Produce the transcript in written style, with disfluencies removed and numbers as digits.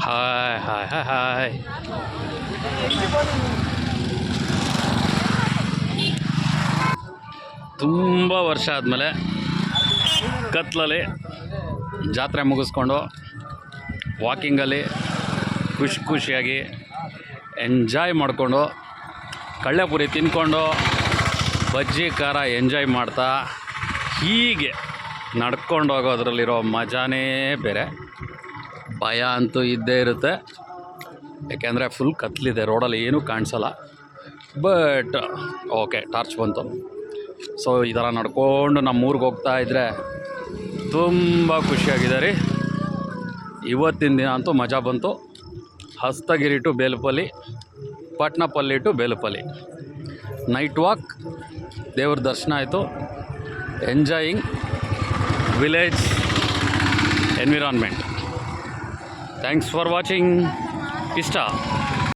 Hi hi hi hi. ತುಂಬ ವರ್ಷ ಆದಮೇಲೆ ಕತ್ಲಲ್ಲಿ ಜಾತ್ರೆ ಮುಗಿಸ್ಕೊಂಡು ವಾಕಿಂಗಲ್ಲಿ ಖುಷಿಯಾಗಿ ಎಂಜಾಯ್ ಮಾಡಿಕೊಂಡು ಕಳ್ಳೆಪುರಿ ತಿನ್ಕೊಂಡು ಬಜ್ಜಿ ಖಾರ ಎಂಜಾಯ್ ಮಾಡ್ತಾ ಹೀಗೆ ನಡ್ಕೊಂಡು ಹೋಗೋದ್ರಲ್ಲಿರೋ ಮಜಾನೇ ಬೇರೆ. ಭಯ ಅಂತೂ ಇದ್ದೇ ಇರುತ್ತೆ, ಯಾಕೆಂದರೆ ಫುಲ್ ಕತ್ಲಿದೆ, ರೋಡಲ್ಲಿ ಏನೂ ಕಾಣಿಸಲ್ಲ. ಬಟ್ ಓಕೆ, ಟಾರ್ಚ್ ಬಂತು. ಸೊ ಈ ಥರ ನಡ್ಕೊಂಡು ನಮ್ಮ ಊರಿಗೆ ಹೋಗ್ತಾ ಇದ್ದರೆ ತುಂಬ ಖುಷಿಯಾಗಿದೆ ರೀ. ಇವತ್ತಿನ ದಿನ ಅಂತೂ ಮಜಾ ಬಂತು. ಹಸ್ತಗಿರಿ ಟು ಬೇಲಪಲ್ಲಿ, ಪಟ್ನಪಲ್ಲಿ ಟು ಬೇಲಪಲ್ಲಿ ನೈಟ್ ವಾಕ್, ದೇವ್ರ ದರ್ಶನ ಆಯಿತು. Enjoying village environment. Thanks for watching. ಇಷ್ಟ